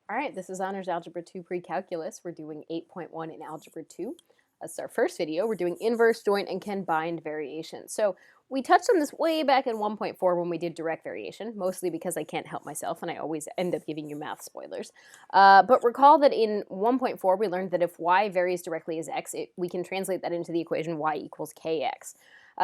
All right, this is Honors Algebra 2 Pre-Calculus. We're doing 8.1 in Algebra 2. That's our first video. We're doing inverse, joint, and combined variation. So we touched on this way back in 1.4 when we did direct variation, mostly because I can't help myself and I always end up giving you math spoilers. But recall that in 1.4 we learned that if y varies directly as x, we can translate that into the equation y equals kx.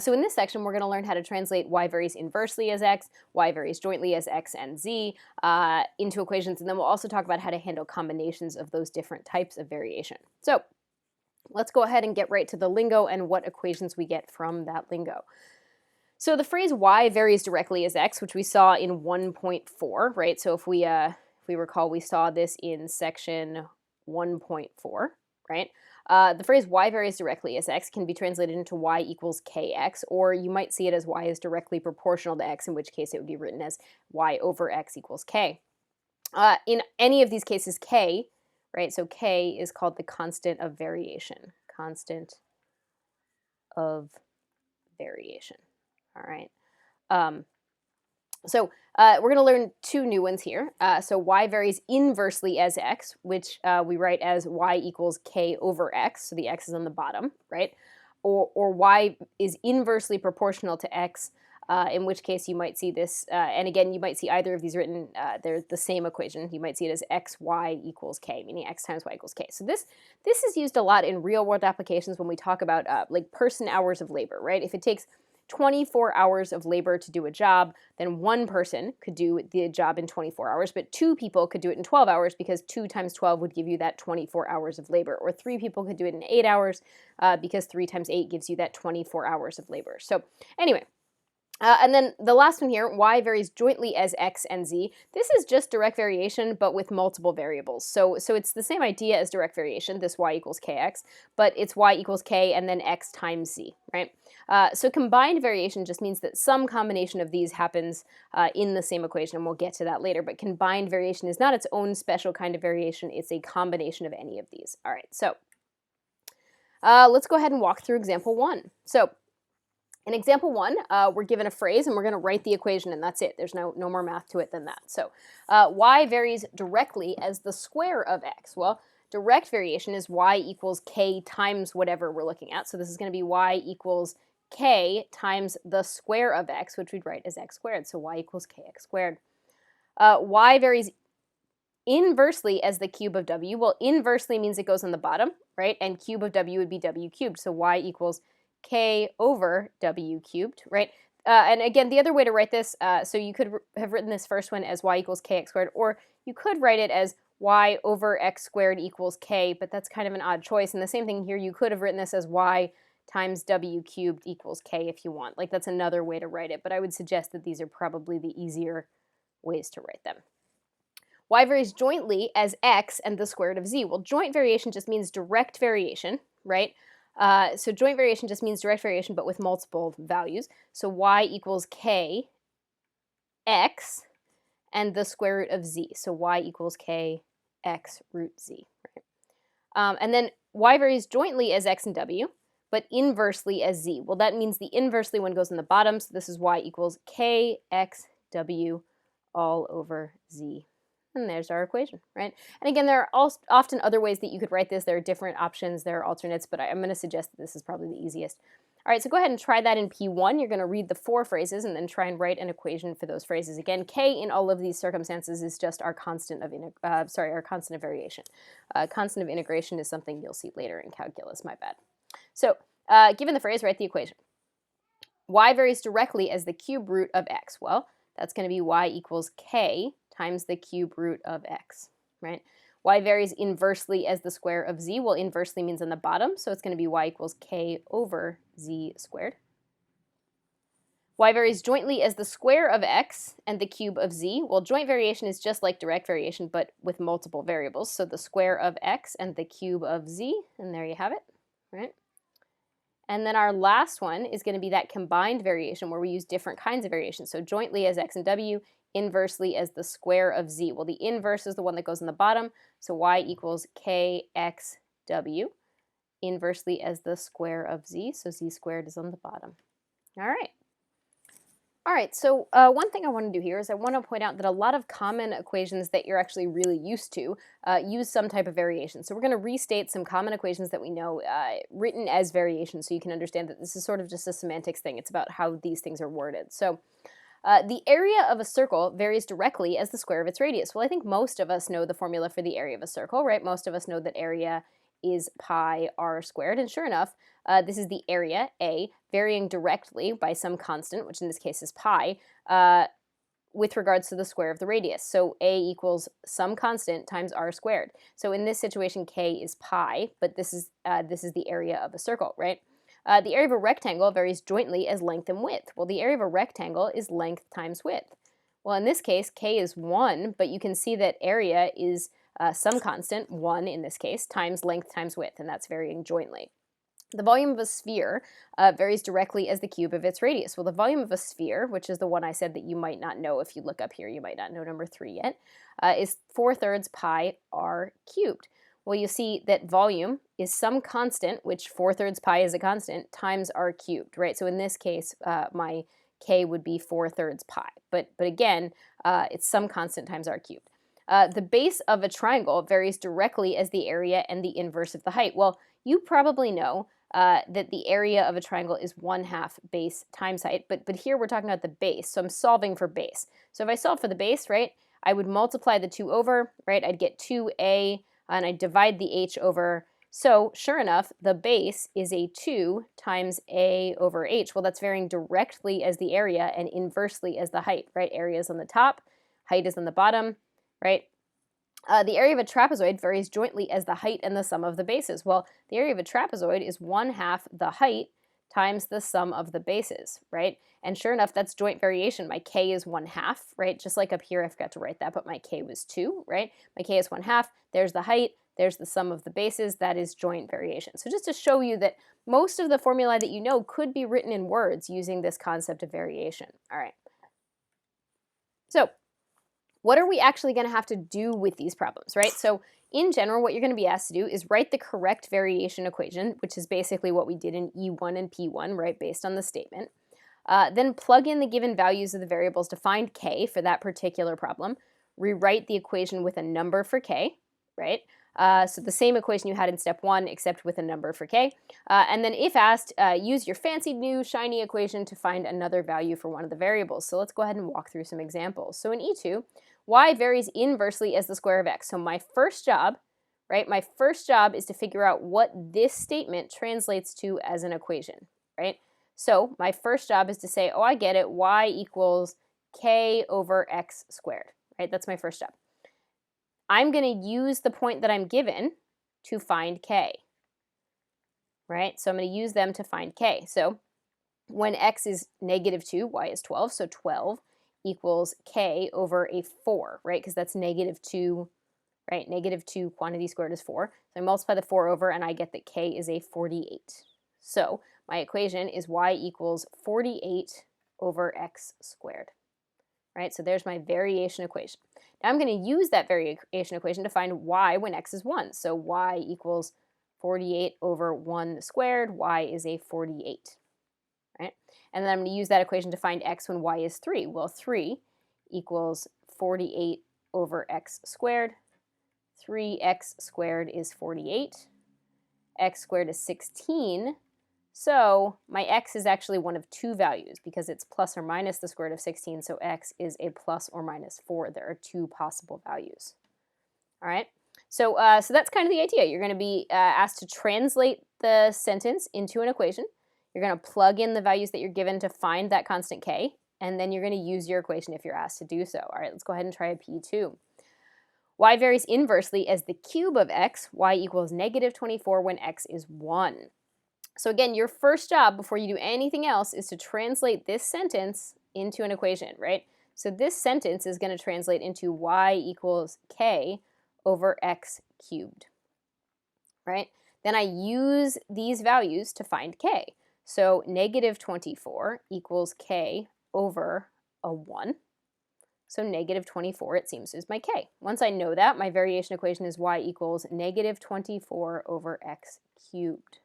So in this section, we're going to learn how to translate y varies inversely as x, y varies jointly as x and z into equations, and then we'll also talk about how to handle combinations of those different types of variation. So let's go ahead and get right to the lingo and what equations we get from that lingo. So the phrase y varies directly as x, which we saw in 1.4, right? So if we recall, we saw this in section 1.4, right? The phrase y varies directly as x can be translated into y equals kx, or you might see it as y is directly proportional to x, in which case it would be written as y over x equals k. In any of these cases, k, right? So k is called the constant of variation. Constant of variation. All right. We're going to learn two new ones here. So y varies inversely as x, which we write as y equals k over x, so the x is on the bottom, right? Or y is inversely proportional to x, in which case you might see this, and again, you might see either of these written, they're the same equation. You might see it as xy equals k, meaning x times y equals k. So this is used a lot in real-world applications when we talk about like person hours of labor, right? If it takes 24 hours of labor to do a job, then one person could do the job in 24 hours, but two people could do it in 12 hours because 2 times 12 would give you that 24 hours of labor. Or 3 people could do it in 8 hours because 3 times 8 gives you that 24 hours of labor. So anyway, and then the last one here, y varies jointly as x and z. This is just direct variation, but with multiple variables. So it's the same idea as direct variation, this y equals kx, but it's y equals k and then x times z, right? So combined variation just means that some combination of these happens in the same equation, and we'll get to that later. But combined variation is not its own special kind of variation. It's a combination of any of these. All right, so let's go ahead and walk through example 1. So in example 1, we're given a phrase, and we're going to write the equation, and that's it. There's no more math to it than that. So y varies directly as the square of x. Well, direct variation is y equals k times whatever we're looking at. So this is going to be y equals k times the square of x, which we'd write as x squared. So y equals kx squared. Y varies inversely as the cube of w. Well, inversely means it goes on the bottom, right? And cube of w would be w cubed. So y equals k over w cubed, right? And again, the other way to write this, so you could have written this first one as y equals kx squared, or you could write it as y over x squared equals k, but that's kind of an odd choice. And the same thing here, you could have written this as y times w cubed equals k if you want. Like, that's another way to write it, but I would suggest that these are probably the easier ways to write them. Y varies jointly as x and the square root of z. Well, joint variation just means direct variation, right? So joint variation just means direct variation, but with multiple values. So y equals k x and the square root of z. So y equals k x root z. Right? And then y varies jointly as x and w, but inversely as z. Well, that means the inversely one goes in the bottom, so this is y equals k x w all over z. And there's our equation, right? And again, there are often other ways that you could write this. There are different options, there are alternates, but I'm going to suggest that this is probably the easiest. All right, so go ahead and try that in P1. You're going to read the 4 phrases and then try and write an equation for those phrases. Again, k in all of these circumstances is just our constant of our constant of variation. Constant of integration is something you'll see later in calculus. My bad. So, given the phrase, write the equation. Y varies directly as the cube root of x. Well, that's going to be y equals k times the cube root of x, right? Y varies inversely as the square of z. Well, inversely means on the bottom, so it's going to be y equals k over z squared. Y varies jointly as the square of x and the cube of z. Well, joint variation is just like direct variation, but with multiple variables. So the square of x and the cube of z, and there you have it, right? And then our last one is going to be that combined variation where we use different kinds of variation. So jointly as x and w, inversely as the square of z. Well, the inverse is the one that goes in the bottom, so y equals kxw, inversely as the square of z, so z squared is on the bottom. All right. All right, so one thing I want to do here is I want to point out that a lot of common equations that you're actually really used to use some type of variation. So we're going to restate some common equations that we know written as variations so you can understand that this is sort of just a semantics thing. It's about how these things are worded. So the area of a circle varies directly as the square of its radius. Well, I think most of us know the formula for the area of a circle, right? Most of us know that area is pi r squared, and sure enough, this is the area, A, varying directly by some constant, which in this case is pi, with regards to the square of the radius. So A equals some constant times r squared. So in this situation, K is pi, but this is the area of a circle, right? The area of a rectangle varies jointly as length and width. Well, the area of a rectangle is length times width. Well, in this case, K is 1, but you can see that area is some constant, 1 in this case, times length times width, and that's varying jointly. The volume of a sphere varies directly as the cube of its radius. Well, the volume of a sphere, which is the one I said that you might not know if you look up here, you might not know number 3 yet, is 4/3 pi r cubed. Well, you see that volume is some constant, which 4/3 pi is a constant, times r cubed, right? So in this case, my k would be 4/3 pi. But again, it's some constant times r cubed. The base of a triangle varies directly as the area and the inverse of the height. Well, you probably know that the area of a triangle is 1/2 base times height, but here we're talking about the base, so I'm solving for base. So if I solve for the base, right, I would multiply the 2 over, right, I'd get 2a, and I divide the h over. So sure enough, the base is a 2 times a over h. Well, that's varying directly as the area and inversely as the height, right? Area is on the top, height is on the bottom, right? The area of a trapezoid varies jointly as the height and the sum of the bases. Well, the area of a trapezoid is 1/2 the height times the sum of the bases, right? And sure enough, that's joint variation. My k is 1/2, right? Just like up here, I forgot to write that, but my k was 2, right? My k is 1/2. There's the height. There's the sum of the bases. That is joint variation. So just to show you that most of the formulae that you know could be written in words using this concept of variation. All right. So what are we actually going to have to do with these problems, right? So in general, what you're going to be asked to do is write the correct variation equation, which is basically what we did in E1 and P1, right, based on the statement. Then plug in the given values of the variables to find k for that particular problem. Rewrite the equation with a number for k, right? So the same equation you had in step 1, except with a number for k. And then if asked, use your fancy new shiny equation to find another value for one of the variables. So let's go ahead and walk through some examples. So in E2, y varies inversely as the square of x. So my first job, right, my first job is to figure out what this statement translates to as an equation, right? So my first job is to say, oh, I get it, y equals k over x squared, right? That's my first job. I'm going to use the point that I'm given to find k, right? So I'm going to use them to find k. So when x is -2, y is 12, so 12 equals k over a 4, right? Because that's -2, right? -2 quantity squared is 4. So I multiply the 4 over, and I get that k is a 48. So my equation is y equals 48 over x squared, right? So there's my variation equation. Now I'm going to use that variation equation to find y when x is 1. So y equals 48 over 1 squared. Y is a 48. Right? And then I'm going to use that equation to find x when y is 3. Well, 3 equals 48 over x squared. 3x squared is 48. X squared is 16. So my x is actually one of 2 values because it's plus or minus the square root of 16. So x is a plus or minus 4. There are 2 possible values. All right. So that's kind of the idea. You're going to be asked to translate the sentence into an equation. You're going to plug in the values that you're given to find that constant k, and then you're going to use your equation if you're asked to do so. All right, let's go ahead and try a P2. Y varies inversely as the cube of x. Y equals -24 when x is 1. So again, your first job before you do anything else is to translate this sentence into an equation, right? So this sentence is going to translate into y equals k over x cubed, right? Then I use these values to find k. So -24 equals k over a 1. So -24, it seems, is my k. Once I know that, my variation equation is y equals -24 over x cubed.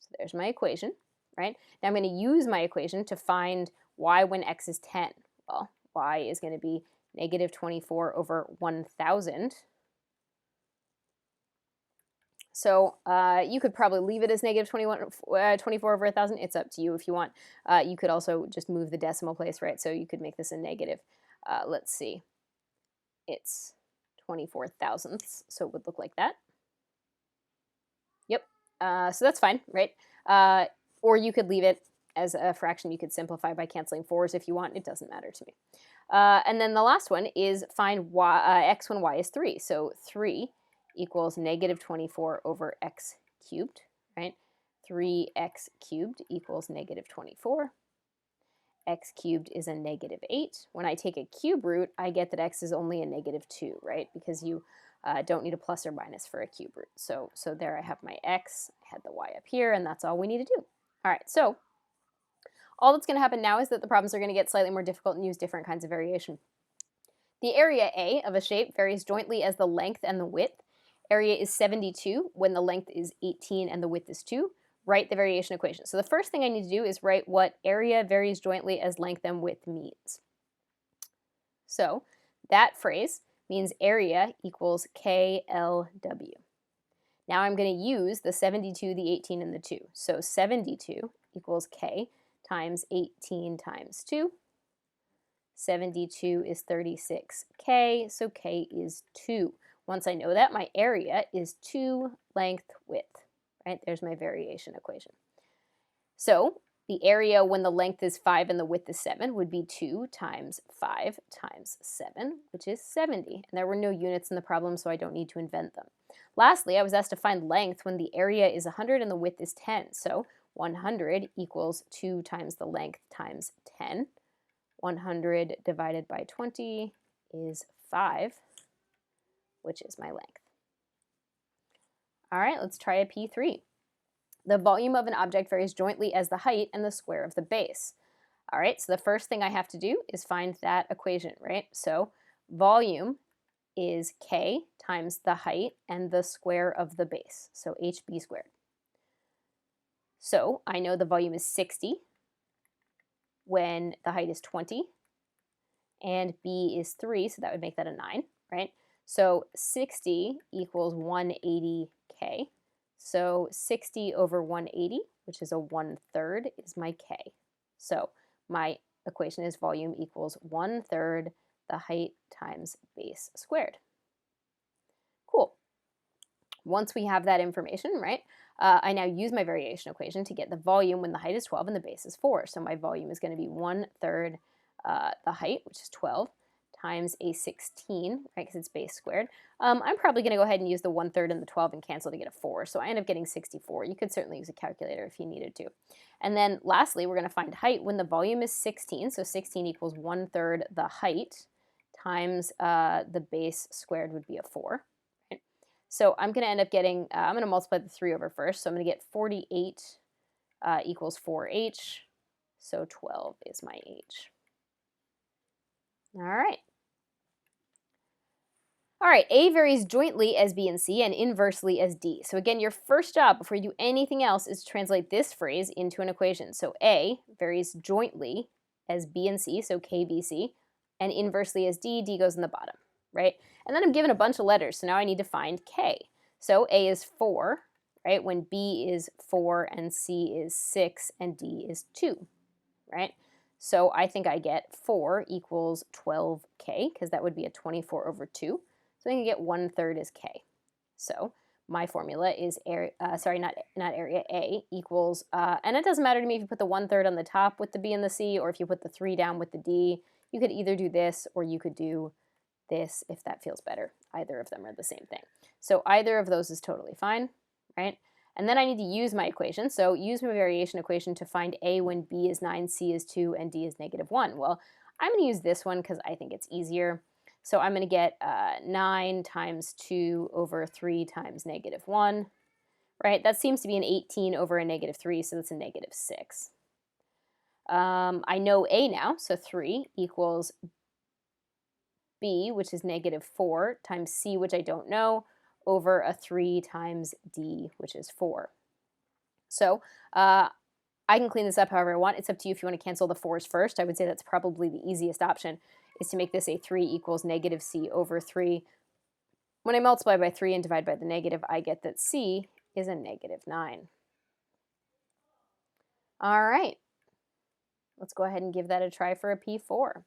So there's my equation, right? Now I'm going to use my equation to find y when x is 10? Well, y is going to be negative 24 over 1,000. So you could probably leave it as negative 24 over 1,000. It's up to you if you want. You could also just move the decimal place, right? So you could make this a negative. Let's see. It's 24 thousandths, so it would look like that. Yep. So that's fine, right? Or you could leave it as a fraction. You could simplify by canceling 4s if you want. It doesn't matter to me. And then the last one is find x when y is 3. So 3 equals negative 24 over x cubed, right? 3x cubed equals negative 24. X cubed is a negative 8. When I take a cube root, I get that x is only a negative 2, right? Because you don't need a plus or minus for a cube root. So there I have my x, I had the y up here, and that's all we need to do. All right, so all that's going to happen now is that the problems are going to get slightly more difficult and use different kinds of variation. The area A of a shape varies jointly as the length and the width. Area is 72 when the length is 18 and the width is 2. Write the variation equation. So the first thing I need to do is write what area varies jointly as length and width means. So that phrase means area equals KLW. Now I'm going to use the 72, the 18, and the 2. So 72 equals K times 18 times 2. 72 is 36K, so K is 2. Once I know that, my area is 2 length width, right? There's my variation equation. So the area when the length is 5 and the width is 7 would be 2 times 5 times 7, which is 70. And there were no units in the problem, so I don't need to invent them. Lastly, I was asked to find length when the area is 100 and the width is 10. So 100 equals 2 times the length times 10. 100 divided by 20 is 5, which is my length. All right, let's try a P3. The volume of an object varies jointly as the height and the square of the base. All right, so the first thing I have to do is find that equation, right? So volume is K times the height and the square of the base, so HB squared. So I know the volume is 60 when the height is 20, and B is 3, so that would make that a 9, right? So 60 equals 180K. So 60 over 180, which is a 1/3, is my K. So my equation is volume equals 1/3 the height times base squared. Cool. Once we have that information, right, I now use my variation equation to get the volume when the height is 12 and the base is 4. So my volume is going to be 1/3 the height, which is 12, times a 16, right, because it's base squared. I'm probably going to go ahead and use the 1/3 and the 12 and cancel to get a 4, so I end up getting 64. You could certainly use a calculator if you needed to. And then lastly, we're going to find height when the volume is 16, so 16 equals 1/3 the height times the base squared would be a 4. Right? So I'm going to end up getting, I'm going to multiply the 3 over first, so I'm going to get 48 equals 4h, so 12 is my h. All right. All right, A varies jointly as B and C and inversely as D. So again, your first job before you do anything else is to translate this phrase into an equation. So A varies jointly as B and C, so KBC, and inversely as D, D goes in the bottom, right? And then I'm given a bunch of letters, so now I need to find K. So A is 4, right, when B is 4 and C is 6 and D is 2, right? So I think I get 4 equals 12K, because that would be a 24 over 2. So I can get 1/3 is K. So my formula is, not area, A equals, and it doesn't matter to me if you put the 1/3 on the top with the B and the C, or if you put the 3 down with the D. You could either do this, or you could do this if that feels better. Either of them are the same thing. So either of those is totally fine, right? And then I need to use my equation. So use my variation equation to find A when B is 9, C is 2, and D is -1. Well, I'm going to use this one because I think it's easier. So I'm going to get 9 times 2 over 3 times -1, right? That seems to be an 18 over a -3, so that's a -6. I know A now, so 3 equals B, which is -4, times C, which I don't know, over a 3 times D, which is 4. So I can clean this up however I want. It's up to you if you want to cancel the 4's first. I would say that's probably the easiest option, is to make this a 3 equals negative c over 3. When I multiply by 3 and divide by the negative, I get that c is a negative 9. All right. Let's go ahead and give that a try for a P4.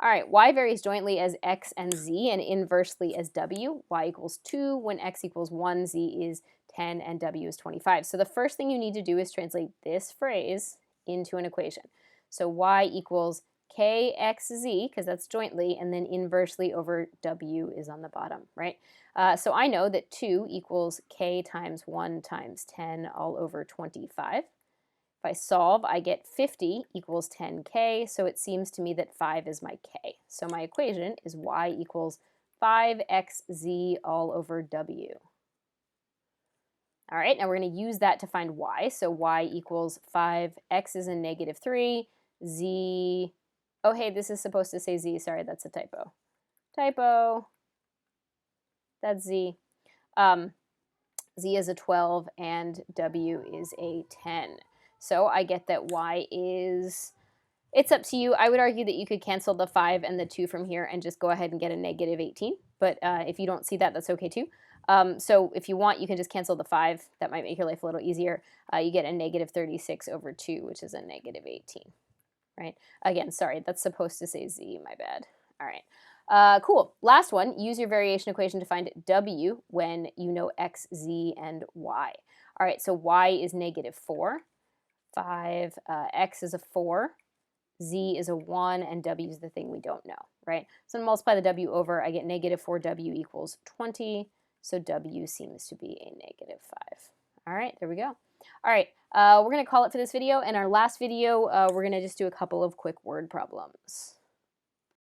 All right, y varies jointly as x and z and inversely as w. Y equals 2 when x equals 1, z is 10, and w is 25. So the first thing you need to do is translate this phrase into an equation. So y equals kxz, because that's jointly, and then inversely over w is on the bottom, right? So I know that 2 equals k times 1 times 10 all over 25. If I solve, I get 50 equals 10k, so it seems to me that 5 is my k. So my equation is y equals 5xz all over w. All right, now we're going to use that to find y. So y equals 5, x is in negative 3, z, oh hey, this is supposed to say z, sorry, that's a typo. Typo, that's z. Z is a 12 and w is a 10. So I get that y is, it's up to you. I would argue that you could cancel the 5 and the 2 from here and just go ahead and get a negative 18. But if you don't see that, that's okay too. So if you want, you can just cancel the 5. That might make your life a little easier. You get a negative 36 over 2, which is a negative 18. Right? Again, sorry, that's supposed to say z, my bad. All right. Cool. Last one, use your variation equation to find w when you know x, z, and y. All right, so y is negative 4. 5, x is a 4, z is a 1, and w is the thing we don't know, right? So to multiply the w over, I get negative 4w equals 20, so w seems to be a negative 5. All right, there we go. All right, we're going to call it for this video. In our last video, we're going to just do a couple of quick word problems.